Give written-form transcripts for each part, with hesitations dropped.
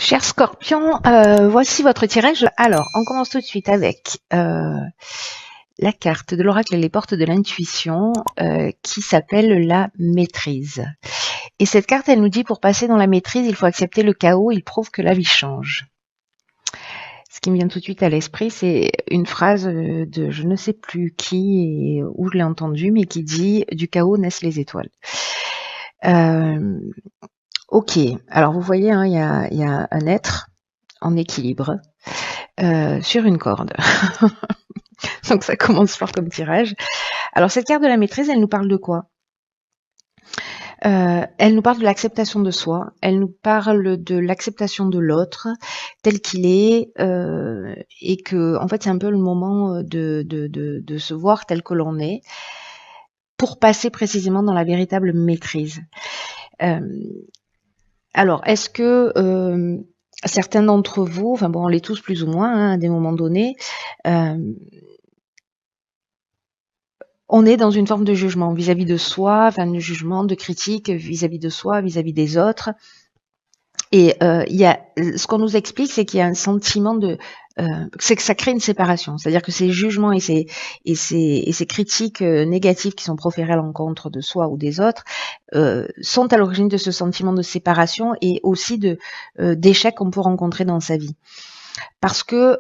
Cher Scorpion, voici votre tirage. Alors, on commence tout de suite avec la carte de l'oracle et les portes de l'intuition qui s'appelle la maîtrise. Et cette carte, elle nous dit pour passer dans la maîtrise, il faut accepter le chaos, il prouve que la vie change. Ce qui me vient tout de suite à l'esprit, c'est une phrase de je ne sais plus qui et où je l'ai entendue, mais qui dit « Du chaos naissent les étoiles ». Ok, alors vous voyez, hein, il y a un être en équilibre sur une corde. Donc ça commence fort comme tirage. Alors cette carte de la maîtrise, elle nous parle de quoi? Elle nous parle de l'acceptation de soi, elle nous parle de l'acceptation de l'autre tel qu'il est, et que en fait c'est un peu le moment de se voir tel que l'on est pour passer précisément dans la véritable maîtrise. Alors est-ce que certains d'entre vous, enfin bon on l'est tous plus ou moins hein, à des moments donnés, on est dans une forme de jugement vis-à-vis de soi, enfin de jugement, de critique vis-à-vis de soi, vis-à-vis des autres. Et il y a, ce qu'on nous explique, c'est qu'il y a un sentiment de, c'est que ça crée une séparation. C'est-à-dire que ces jugements et ces critiques négatives qui sont proférées à l'encontre de soi ou des autres sont à l'origine de ce sentiment de séparation et aussi de d'échec qu'on peut rencontrer dans sa vie. Parce que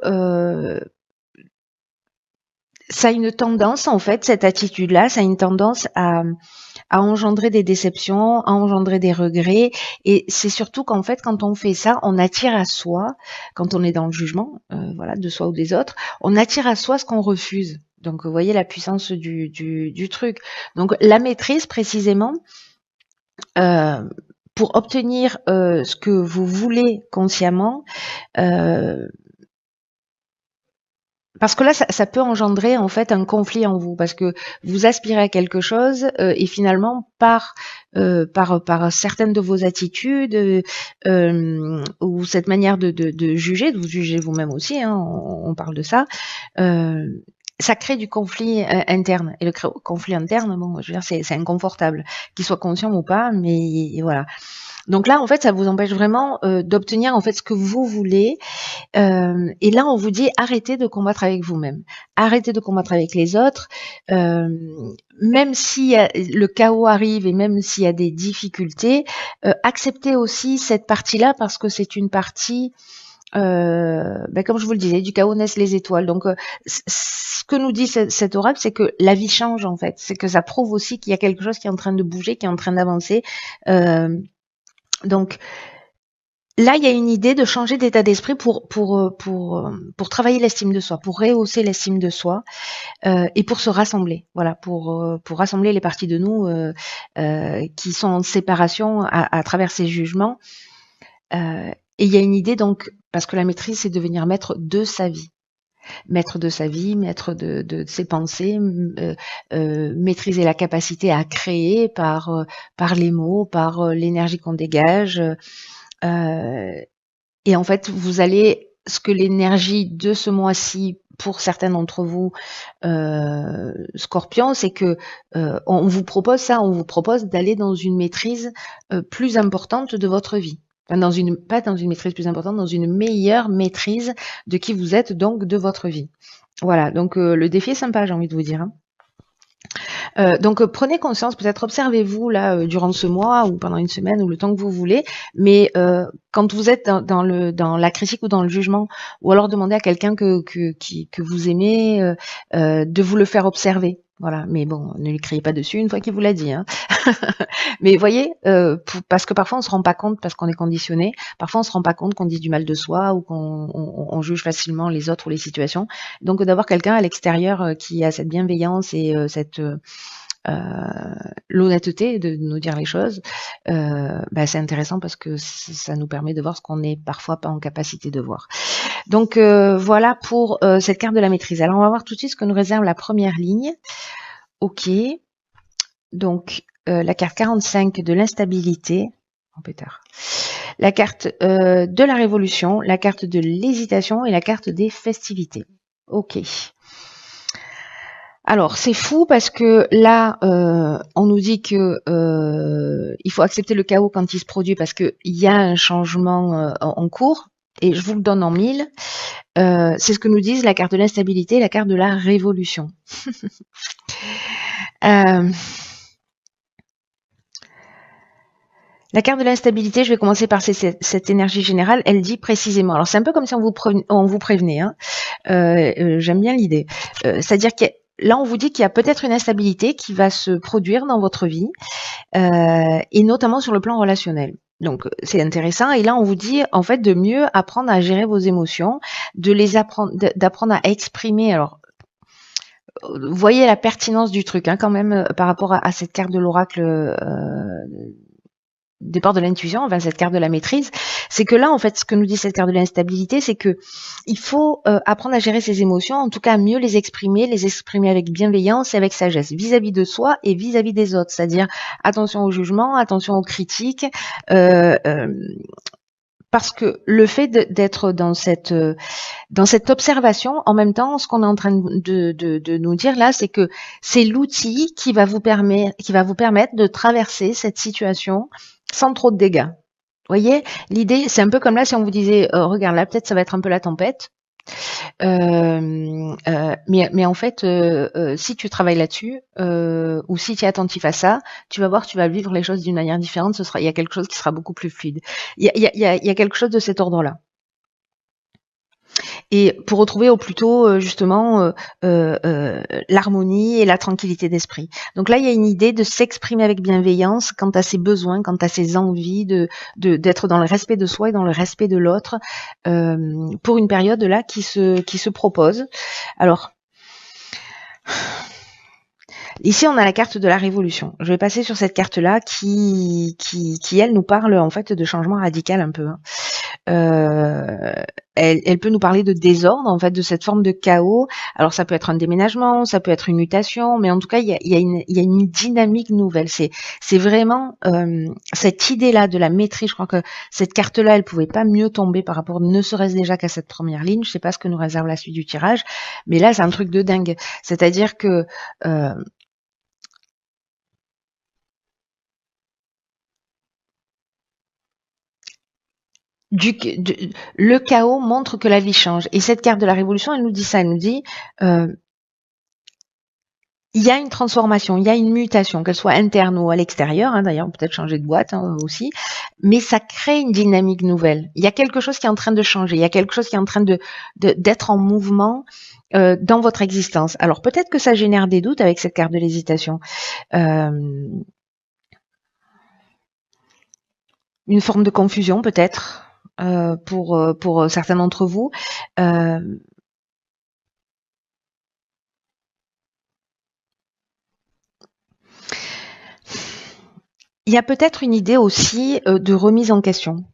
ça a une tendance, en fait, cette attitude-là, ça a une tendance à engendrer des déceptions, à engendrer des regrets. Et c'est surtout qu'en fait, quand on fait ça, on attire à soi, quand on est dans le jugement, voilà, de soi ou des autres, on attire à soi ce qu'on refuse. Donc, vous voyez la puissance du truc. Donc, la maîtrise, précisément, pour obtenir ce que vous voulez consciemment, parce que là, ça peut engendrer en fait un conflit en vous, parce que vous aspirez à quelque chose et finalement par certaines de vos attitudes ou cette manière de juger, de vous juger vous-même aussi, hein, on parle de ça. Ça crée du conflit interne. Et le conflit interne, bon, je veux dire, c'est inconfortable, qu'il soit conscient ou pas, mais voilà. Donc là, en fait, ça vous empêche vraiment d'obtenir en fait ce que vous voulez. Et là, on vous dit arrêtez de combattre avec vous-même, arrêtez de combattre avec les autres. Même si le chaos arrive et même s'il y a des difficultés, acceptez aussi cette partie-là parce que c'est une partie. Comme je vous le disais, du chaos naissent les étoiles. Donc, ce que nous dit cet oracle, c'est que la vie change en fait. C'est que ça prouve aussi qu'il y a quelque chose qui est en train de bouger, qui est en train d'avancer. Donc, là, il y a une idée de changer d'état d'esprit pour travailler l'estime de soi, pour rehausser l'estime de soi et pour se rassembler. Voilà, pour rassembler les parties de nous qui sont en séparation à travers ces jugements. Et il y a une idée donc, parce que la maîtrise, c'est devenir maître de sa vie. Maître de sa vie, maître de ses pensées, maîtriser la capacité à créer par les mots, par l'énergie qu'on dégage. Et en fait, vous allez, ce que l'énergie de ce mois-ci, pour certains d'entre vous, Scorpion, c'est que on vous propose ça, on vous propose d'aller dans une maîtrise plus importante de votre vie. Enfin, pas dans une maîtrise plus importante, dans une meilleure maîtrise de qui vous êtes, donc de votre vie. Voilà, donc le défi est sympa, j'ai envie de vous dire. Hein. Donc prenez conscience, peut-être observez-vous là durant ce mois ou pendant une semaine ou le temps que vous voulez, mais quand vous êtes dans la critique ou dans le jugement, ou alors demandez à quelqu'un que vous aimez de vous le faire observer. Voilà, mais bon, ne lui criez pas dessus une fois qu'il vous l'a dit. Hein. Mais voyez, parce que parfois on se rend pas compte parce qu'on est conditionné. Parfois on se rend pas compte qu'on dit du mal de soi ou qu'on juge facilement les autres ou les situations. Donc d'avoir quelqu'un à l'extérieur qui a cette bienveillance et cette l'honnêteté de nous dire les choses, c'est intéressant parce que ça nous permet de voir ce qu'on n'est parfois pas en capacité de voir. Donc voilà pour cette carte de la maîtrise. Alors on va voir tout de suite ce que nous réserve la première ligne. Ok, donc la carte 45 de l'instabilité. Oh, pétard. La carte de la révolution, la carte de l'hésitation et la carte des festivités. Ok. Alors, c'est fou parce que là, on nous dit que il faut accepter le chaos quand il se produit parce qu'il y a un changement en cours. Et je vous le donne en mille. C'est ce que nous disent la carte de l'instabilité et la carte de la révolution. Euh, La carte de l'instabilité, je vais commencer par cette énergie générale, elle dit précisément, alors c'est un peu comme si on vous prévenait, hein. J'aime bien l'idée. C'est-à-dire que là, on vous dit qu'il y a peut-être une instabilité qui va se produire dans votre vie, et notamment sur le plan relationnel. Donc c'est intéressant. Et là, on vous dit en fait de mieux apprendre à gérer vos émotions, d'apprendre à exprimer. Alors, vous voyez la pertinence du truc, hein, quand même, par rapport à cette carte de l'oracle. Départ de l'intuition, enfin cette carte de la maîtrise, c'est que là, en fait, ce que nous dit cette carte de l'instabilité, c'est que il faut apprendre à gérer ses émotions, en tout cas mieux les exprimer avec bienveillance et avec sagesse, vis-à-vis de soi et vis-à-vis des autres. C'est-à-dire attention au jugement, attention aux critiques, parce que le fait d'être dans cette observation, en même temps, ce qu'on est en train de nous dire là, c'est que c'est l'outil qui va vous permettre de traverser cette situation sans trop de dégâts. Vous voyez, l'idée, c'est un peu comme là si on vous disait, regarde là, peut-être ça va être un peu la tempête, mais en fait, si tu travailles là-dessus, ou si tu es attentif à ça, tu vas voir, tu vas vivre les choses d'une manière différente. Il y a quelque chose qui sera beaucoup plus fluide. Il y a quelque chose de cet ordre-là. Et pour retrouver au plus tôt justement l'harmonie et la tranquillité d'esprit. Donc là, il y a une idée de s'exprimer avec bienveillance quant à ses besoins, quant à ses envies, d'être dans le respect de soi et dans le respect de l'autre pour une période là qui se propose. Alors, ici, on a la carte de la révolution. Je vais passer sur cette carte-là qui elle, nous parle en fait de changement radical un peu. Hein. Elle peut nous parler de désordre, en fait, de cette forme de chaos. Alors, ça peut être un déménagement, ça peut être une mutation, mais en tout cas, il y a une dynamique nouvelle. C'est vraiment cette idée-là de la maîtrise. Je crois que cette carte-là, elle pouvait pas mieux tomber par rapport, ne serait-ce déjà qu'à cette première ligne. Je sais pas ce que nous réserve la suite du tirage, mais là, c'est un truc de dingue. C'est-à-dire que le chaos montre que la vie change. Et cette carte de la révolution, elle nous dit ça. Elle nous dit, il y a une transformation, il y a une mutation, qu'elle soit interne ou à l'extérieur. Hein, d'ailleurs, peut-être changer de boîte aussi. Mais ça crée une dynamique nouvelle. Il y a quelque chose qui est en train de changer. Il y a quelque chose qui est en train d'être en mouvement dans votre existence. Alors, peut-être que ça génère des doutes avec cette carte de l'hésitation. Une forme de confusion, peut-être. Pour certains d'entre vous. Il y a peut-être une idée aussi de remise en question.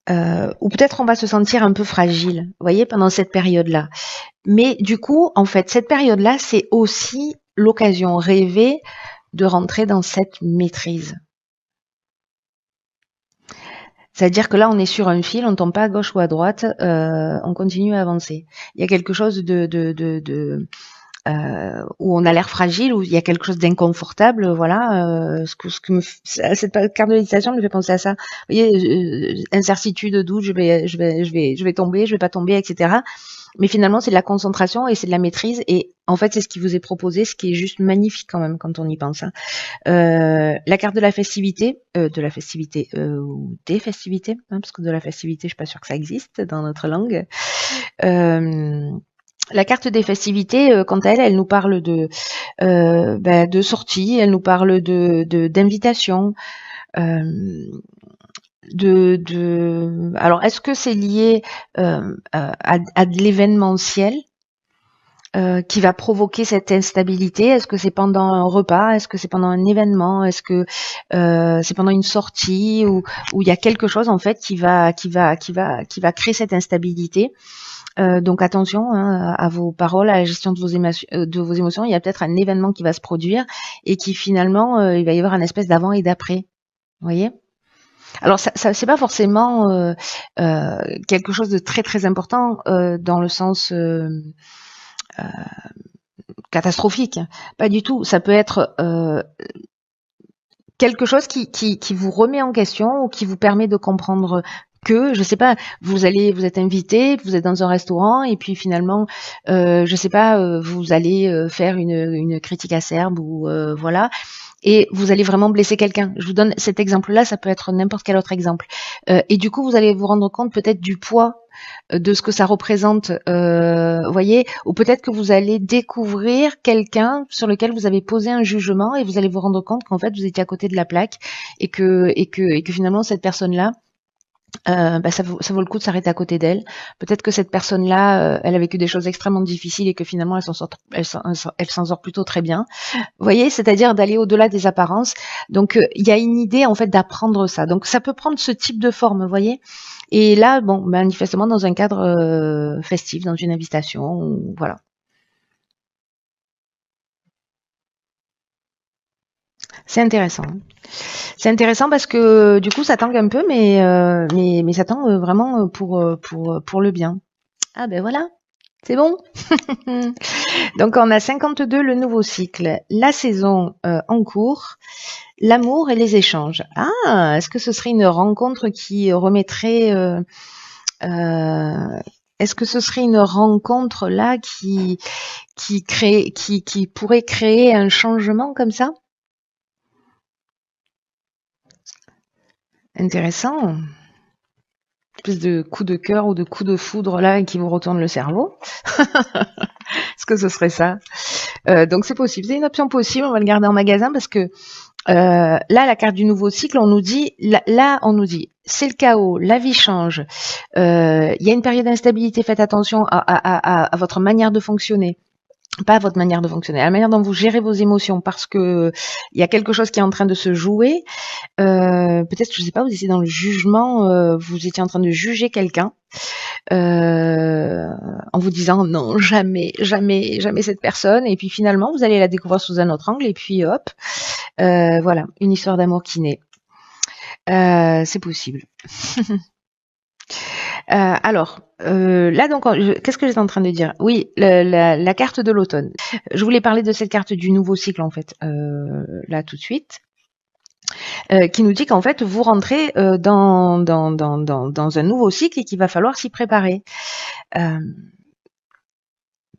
Ou peut-être on va se sentir un peu fragile, vous voyez, pendant cette période-là. Mais du coup, en fait, cette période-là, c'est aussi l'occasion rêvée de rentrer dans cette maîtrise. C'est-à-dire que là, on est sur un fil, on ne tombe pas à gauche ou à droite, on continue à avancer. Il y a quelque chose où on a l'air fragile, où il y a quelque chose d'inconfortable, voilà. Cette carte de méditation me fait penser à ça. Vous voyez, incertitude, doute, je vais tomber, je vais pas tomber, etc. Mais finalement, c'est de la concentration et c'est de la maîtrise. Et en fait, c'est ce qui vous est proposé, ce qui est juste magnifique quand même quand on y pense. Hein. La carte de la festivité, ou des festivités, hein, parce que de la festivité, je suis pas sûre que ça existe dans notre langue. La carte des festivités, quant à elle, elle nous parle de sortie, elle nous parle d'invitation, alors est-ce que c'est lié à de l'événementiel qui va provoquer cette instabilité? Est-ce que c'est pendant un repas? Est-ce que c'est pendant un événement? Est-ce que c'est pendant une sortie où il y a quelque chose en fait qui va créer cette instabilité? Donc attention hein, à vos paroles, à la gestion de vos émotions. Il y a peut-être un événement qui va se produire et qui finalement, il va y avoir un espèce d'avant et d'après. Vous voyez? Alors ça c'est pas forcément quelque chose de très très important dans le sens catastrophique, pas du tout. Ça peut être quelque chose qui vous remet en question ou qui vous permet de comprendre que, je sais pas, vous êtes invité, vous êtes dans un restaurant et puis finalement, je sais pas, vous allez faire une critique acerbe ou voilà, et vous allez vraiment blesser quelqu'un. Je vous donne cet exemple-là, ça peut être n'importe quel autre exemple. Et du coup, vous allez vous rendre compte peut-être du poids de ce que ça représente, voyez, ou peut-être que vous allez découvrir quelqu'un sur lequel vous avez posé un jugement et vous allez vous rendre compte qu'en fait vous étiez à côté de la plaque et que finalement cette personne-là, bah, ça vaut le coup de s'arrêter à côté d'elle. Peut-être que cette personne-là, elle a vécu des choses extrêmement difficiles et que finalement elle s'en sort plutôt très bien. Vous voyez, c'est-à-dire d'aller au-delà des apparences. Donc, il y a une idée en fait d'apprendre ça. Donc, ça peut prendre ce type de forme, vous voyez. Et là, bon, manifestement dans un cadre festif, dans une invitation, voilà. C'est intéressant. C'est intéressant parce que du coup, ça tangue un peu, mais ça tangue vraiment pour le bien. Ah ben voilà, c'est bon. Donc on a 52, le nouveau cycle, la saison en cours, l'amour et les échanges. Ah, est-ce que ce serait une rencontre qui remettrait est-ce que ce serait une rencontre là qui pourrait créer un changement comme ça? Intéressant. Plus de coups de cœur ou de coups de foudre là qui vous retournent le cerveau. Est-ce que ce serait ça? Donc c'est possible, c'est une option possible. On va le garder en magasin parce que là, la carte du nouveau cycle, on nous dit, là, on nous dit, c'est le chaos, la vie change. Il y a une période d'instabilité. Faites attention à votre manière de fonctionner. Pas à votre manière de fonctionner, à la manière dont vous gérez vos émotions, parce que il y a quelque chose qui est en train de se jouer. Peut-être, je sais pas, vous étiez dans le jugement, vous étiez en train de juger quelqu'un, en vous disant non, jamais, jamais, jamais cette personne. Et puis finalement, vous allez la découvrir sous un autre angle. Et puis hop, voilà, une histoire d'amour qui naît. C'est possible. Alors, là donc, qu'est-ce que j'étais en train de dire? Oui, la carte de l'automne. Je voulais parler de cette carte du nouveau cycle en fait, là tout de suite. Qui nous dit qu'en fait vous rentrez dans un nouveau cycle et qu'il va falloir s'y préparer.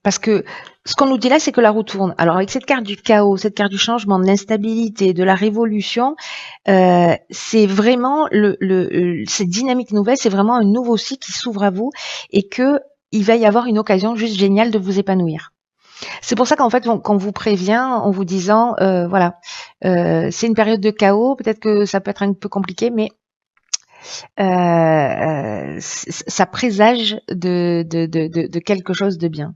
Parce que ce qu'on nous dit là, c'est que la roue tourne. Alors avec cette carte du chaos, cette carte du changement, de l'instabilité, de la révolution, c'est vraiment cette dynamique nouvelle, c'est vraiment un nouveau cycle qui s'ouvre à vous et que il va y avoir une occasion juste géniale de vous épanouir. C'est pour ça qu'en fait, qu'on vous prévient en vous disant, voilà, c'est une période de chaos, peut-être que ça peut être un peu compliqué, mais ça présage de quelque chose de bien.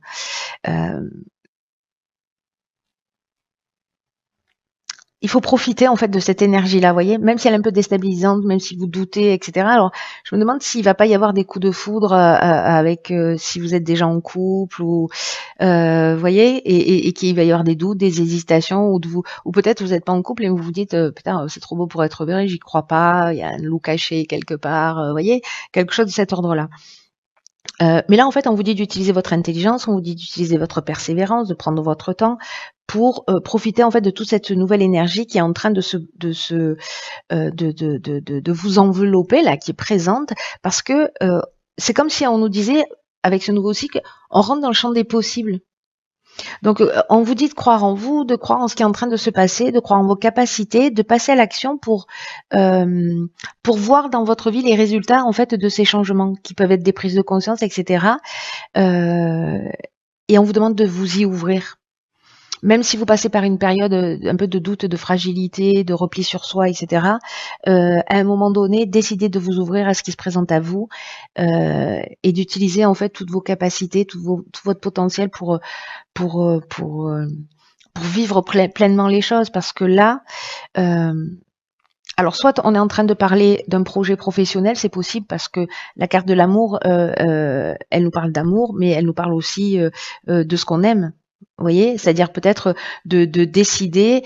Il faut profiter en fait de cette énergie-là, vous voyez, même si elle est un peu déstabilisante, même si vous doutez, etc. Alors, je me demande s'il va pas y avoir des coups de foudre avec si vous êtes déjà en couple ou vous voyez, et qu'il va y avoir des doutes, des hésitations, ou peut-être vous n'êtes pas en couple et vous vous dites putain c'est trop beau pour être vrai, j'y crois pas, il y a un loup caché quelque part, vous voyez, quelque chose de cet ordre-là. Mais là, en fait, on vous dit d'utiliser votre intelligence, on vous dit d'utiliser votre persévérance, de prendre votre temps pour profiter en fait de toute cette nouvelle énergie qui est en train de vous envelopper là, qui est présente, parce que c'est comme si on nous disait avec ce nouveau cycle, on rentre dans le champ des possibles. Donc, on vous dit de croire en vous, de croire en ce qui est en train de se passer, de croire en vos capacités, de passer à l'action pour voir dans votre vie les résultats en fait de ces changements qui peuvent être des prises de conscience, etc. Et on vous demande de vous y ouvrir. Même si vous passez par une période un peu de doute, de fragilité, de repli sur soi, etc., à un moment donné, décidez de vous ouvrir à ce qui se présente à vous et d'utiliser en fait toutes vos capacités, tout votre potentiel pour vivre pleinement les choses. Parce que là, alors soit on est en train de parler d'un projet professionnel, c'est possible parce que la carte de l'amour, elle nous parle d'amour, mais elle nous parle aussi de ce qu'on aime. Vous voyez, c'est-à-dire peut-être de décider,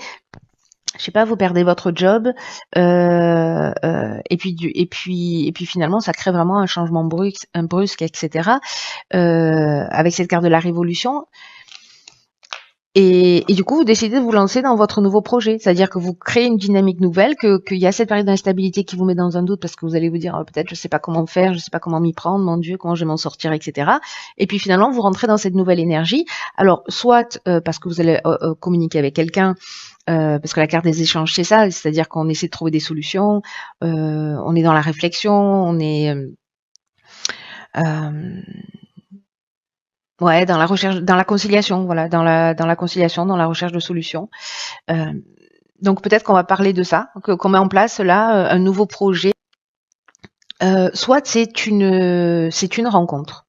je sais pas, vous perdez votre job, et puis finalement ça crée vraiment un changement brusque, etc. Avec cette carte de la révolution, Et du coup, vous décidez de vous lancer dans votre nouveau projet. C'est-à-dire que vous créez une dynamique nouvelle, qu'il y a cette période d'instabilité qui vous met dans un doute parce que vous allez vous dire, peut-être je sais pas comment faire, je sais pas comment m'y prendre, mon Dieu, comment je vais m'en sortir, etc. Et puis finalement, vous rentrez dans cette nouvelle énergie. Alors, soit parce que vous allez communiquer avec quelqu'un, parce que la carte des échanges, c'est ça, c'est-à-dire qu'on essaie de trouver des solutions, on est dans la réflexion, on est euh, ouais, dans la recherche, dans la conciliation, voilà, dans la conciliation, dans la recherche de solutions. Euh, donc peut-être qu'on va parler de ça, qu'on met en place là un nouveau projet. Soit c'est une rencontre,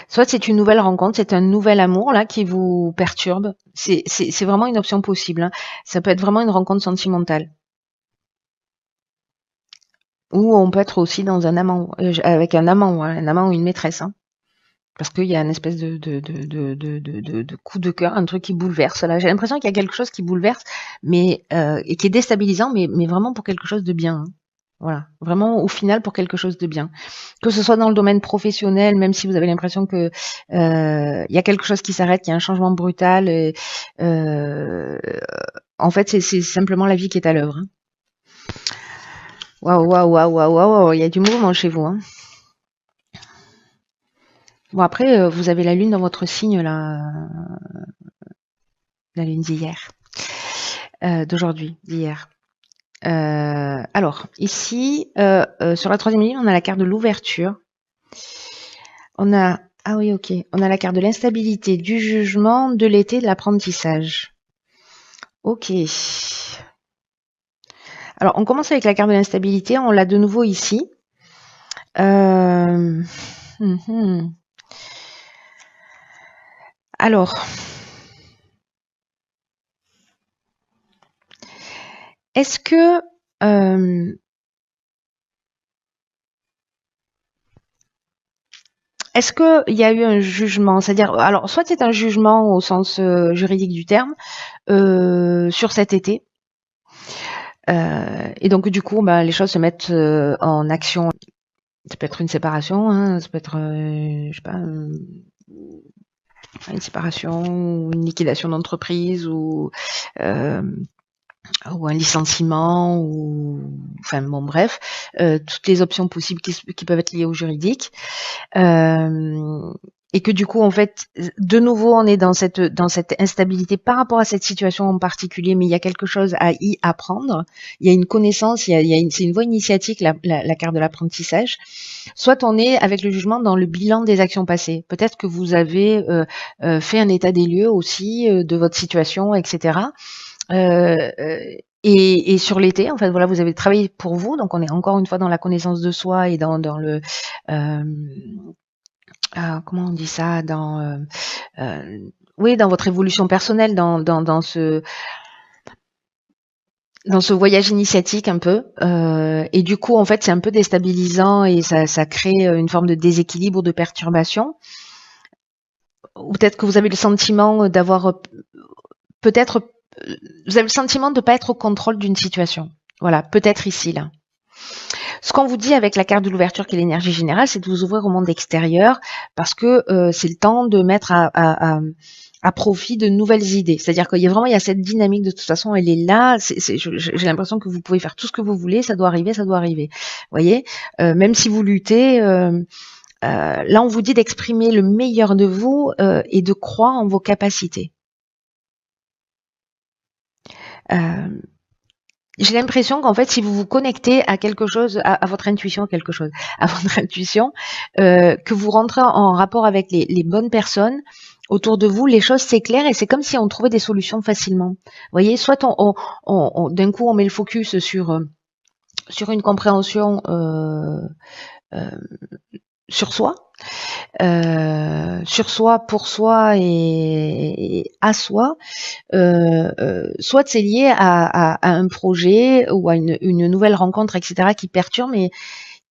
soit c'est une nouvelle rencontre, c'est un nouvel amour là qui vous perturbe. C'est vraiment une option possible, hein. Ça peut être vraiment une rencontre sentimentale. Ou on peut être aussi dans un amant, avec un amant ou une maîtresse, hein. Parce qu'il y a une espèce de coup de cœur, un truc qui bouleverse. Là, j'ai l'impression qu'il y a quelque chose qui bouleverse, mais et qui est déstabilisant, mais vraiment pour quelque chose de bien, hein. Voilà, vraiment au final pour quelque chose de bien. Que ce soit dans le domaine professionnel, même si vous avez l'impression que il y a quelque chose qui s'arrête, qu'il y a un changement brutal. Euh, en fait, c'est simplement la vie qui est à l'œuvre, hein. Waouh, waouh, waouh, waouh, waouh, il y a du mouvement chez vous, hein. Bon après, vous avez la lune dans votre signe là, la lune d'hier, d'aujourd'hui, d'hier. Alors, ici, sur la troisième ligne, on a la carte de l'ouverture. On a, ah oui, ok, on a la carte de l'instabilité, du jugement, de l'été, de l'apprentissage. Ok. Alors, on commence avec la carte de l'instabilité, on l'a de nouveau ici. Euh, mhm. Alors, est-ce que est-ce qu'il y a eu un jugement? C'est-à-dire, alors, soit c'est un jugement au sens juridique du terme sur cet été, et donc du coup, bah, les choses se mettent en action. Ça peut être une séparation, hein, ça peut être, je sais pas, une séparation, ou une liquidation d'entreprise, euh, ou un licenciement, ou enfin bon bref, toutes les options possibles qui peuvent être liées au juridique. Euh, et que du coup, en fait, de nouveau, on est dans cette instabilité par rapport à cette situation en particulier, mais il y a quelque chose à y apprendre. Il y a une connaissance, c'est une voie initiatique, la carte de l'apprentissage. Soit on est avec le jugement dans le bilan des actions passées. Peut-être que vous avez fait un état des lieux aussi de votre situation, etc. Euh, euh, et sur l'été, en fait, voilà, vous avez travaillé pour vous, donc on est encore une fois dans la connaissance de soi et dans le euh, comment on dit ça, euh, oui, dans votre évolution personnelle, dans ce voyage initiatique un peu. Et du coup, en fait, c'est un peu déstabilisant et ça crée une forme de déséquilibre, de perturbation. Ou peut-être que vous avez le sentiment d'avoir peut-être vous avez le sentiment de ne pas être au contrôle d'une situation. Voilà, peut-être ici, là. Ce qu'on vous dit avec la carte de l'ouverture qui est l'énergie générale, c'est de vous ouvrir au monde extérieur parce que c'est le temps de mettre à profit de nouvelles idées. C'est-à-dire qu'il y a vraiment il y a cette dynamique de toute façon, elle est là. J'ai l'impression que vous pouvez faire tout ce que vous voulez, ça doit arriver, ça doit arriver. Vous voyez, même si vous luttez, là on vous dit d'exprimer le meilleur de vous et de croire en vos capacités. Euh, J'ai l'impression qu'en fait, si vous vous connectez à quelque chose, à votre intuition, quelque chose, à votre intuition, que vous rentrez en rapport avec les bonnes personnes autour de vous, les choses s'éclairent et c'est comme si on trouvait des solutions facilement. Vous voyez, soit d'un coup on met le focus sur une compréhension euh, sur soi, pour soi et à soi, soit c'est lié à un projet ou à une nouvelle rencontre, etc., qui perturbe et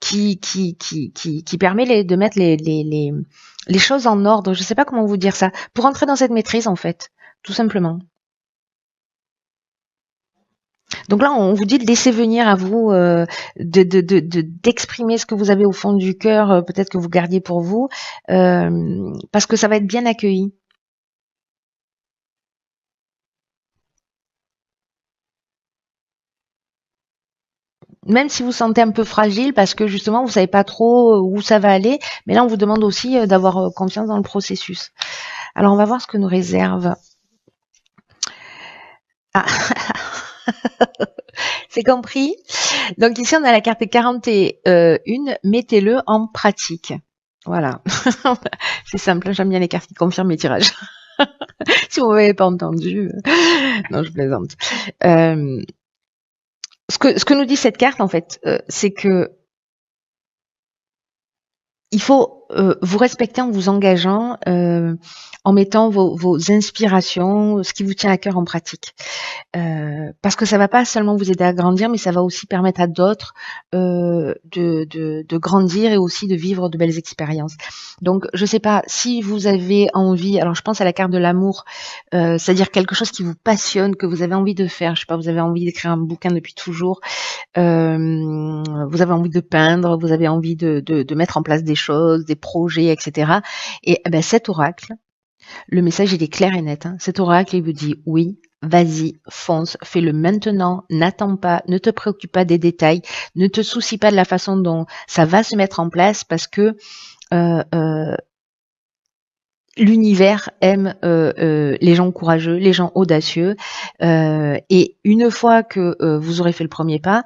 qui permet de mettre les choses en ordre. Je ne sais pas comment vous dire ça. Pour entrer dans cette maîtrise, en fait, tout simplement. Donc là, on vous dit de laisser venir à vous, d'exprimer ce que vous avez au fond du cœur, peut-être que vous gardiez pour vous, parce que ça va être bien accueilli. Même si vous sentez un peu fragile parce que justement vous savez pas trop où ça va aller, mais là on vous demande aussi d'avoir confiance dans le processus. Alors on va voir ce que nous réserve. Ah, c'est compris. Donc ici on a la carte 41, mettez-le en pratique. Voilà. C'est simple, j'aime bien les cartes qui confirment mes tirages. Si vous m'avez pas entendu, non je plaisante. Ce que nous dit cette carte en fait, c'est que il faut vous respecter en vous engageant, en mettant vos inspirations, ce qui vous tient à cœur en pratique. Parce que ça va pas seulement vous aider à grandir, mais ça va aussi permettre à d'autres de grandir et aussi de vivre de belles expériences. Donc, je sais pas si vous avez envie. Alors, je pense à la carte de l'amour, c'est-à-dire quelque chose qui vous passionne, que vous avez envie de faire. Je sais pas, vous avez envie d'écrire un bouquin depuis toujours. Vous avez envie de peindre, vous avez envie de mettre en place des choses, des projets, etc. Et ben, cet oracle, le message il est clair et net. Hein. Cet oracle il vous dit oui, vas-y, fonce, fais-le maintenant, n'attends pas, ne te préoccupe pas des détails, ne te soucie pas de la façon dont ça va se mettre en place parce que l'univers aime les gens courageux, les gens audacieux. Et une fois que vous aurez fait le premier pas,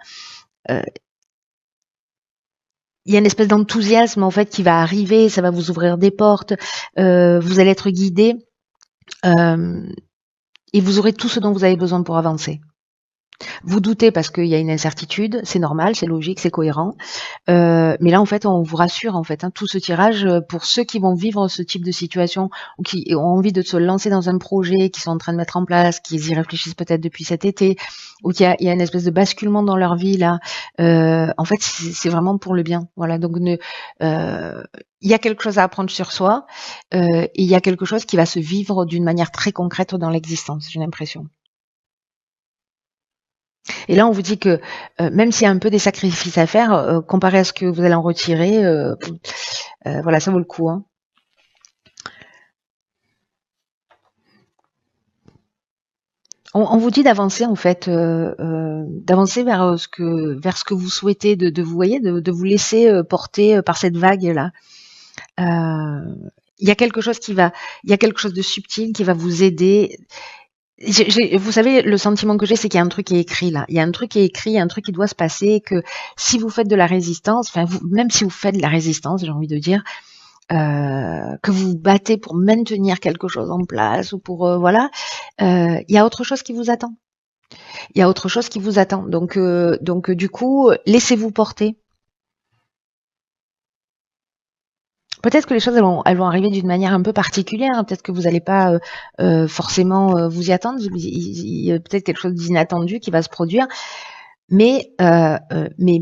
il y a une espèce d'enthousiasme en fait qui va arriver, ça va vous ouvrir des portes, vous allez être guidé et vous aurez tout ce dont vous avez besoin pour avancer. Vous doutez parce qu'il y a une incertitude, c'est normal, c'est logique, c'est cohérent. Mais là, en fait, on vous rassure, en fait, hein, tout ce tirage, pour ceux qui vont vivre ce type de situation ou qui ont envie de se lancer dans un projet, qui sont en train de mettre en place, qui y réfléchissent peut-être depuis cet été, ou qu'il y a une espèce de basculement dans leur vie là. En fait, c'est vraiment pour le bien. Voilà. Donc, il y a quelque chose à apprendre sur soi, et il y a quelque chose qui va se vivre d'une manière très concrète dans l'existence. J'ai l'impression. Et là, on vous dit que même s'il y a un peu des sacrifices à faire, comparé à ce que vous allez en retirer, voilà, ça vaut le coup. Hein. On vous dit d'avancer en fait, d'avancer vers ce que vous souhaitez, de vous voyez, de vous laisser porter par cette vague là. Il y a quelque chose il y a quelque chose de subtil qui va vous aider. Vous savez, le sentiment que j'ai, c'est qu'il y a un truc qui est écrit là. Il y a un truc qui est écrit, il y a un truc qui doit se passer, que si vous faites de la résistance, enfin, même si vous faites de la résistance, j'ai envie de dire, que vous vous battez pour maintenir quelque chose en place ou pour, voilà, il y a autre chose qui vous attend. Il y a autre chose qui vous attend. Donc du coup, laissez-vous porter. Peut-être que les choses elles vont arriver d'une manière un peu particulière. Hein. Peut-être que vous n'allez pas forcément vous y attendre. Il y a peut-être quelque chose d'inattendu qui va se produire. Mais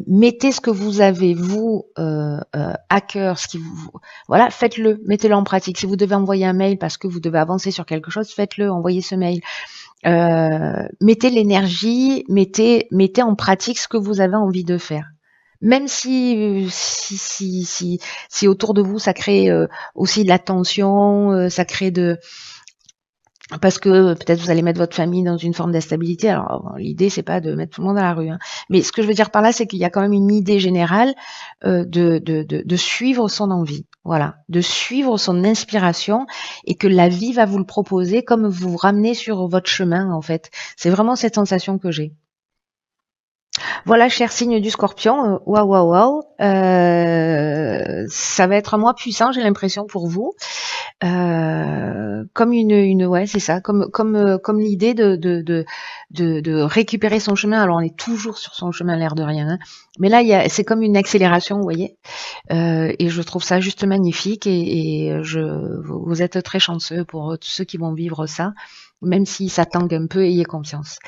mettez ce que vous avez vous à cœur, ce qui vous voilà, faites-le, mettez-le en pratique. Si vous devez envoyer un mail parce que vous devez avancer sur quelque chose, faites-le, envoyez ce mail. Mettez l'énergie, mettez en pratique ce que vous avez envie de faire. Même si autour de vous ça crée aussi de la tension, ça crée parce que peut-être vous allez mettre votre famille dans une forme d'instabilité. Alors l'idée c'est pas de mettre tout le monde à la rue, hein. Mais ce que je veux dire par là, c'est qu'il y a quand même une idée générale de suivre son envie, voilà, de suivre son inspiration et que la vie va vous le proposer comme vous vous ramenez sur votre chemin en fait. C'est vraiment cette sensation que j'ai. Voilà, cher signe du Scorpion, waouh, waouh, waouh. Ça va être un mois puissant, j'ai l'impression pour vous. Comme ouais, c'est ça, comme l'idée de récupérer son chemin. Alors on est toujours sur son chemin, l'air de rien, hein. Mais là, c'est comme une accélération, vous voyez. Et je trouve ça juste magnifique. Et vous êtes très chanceux pour tous ceux qui vont vivre ça, même si ça tangue un peu, ayez confiance.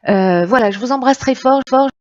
Voilà, je vous embrasse très fort, fort.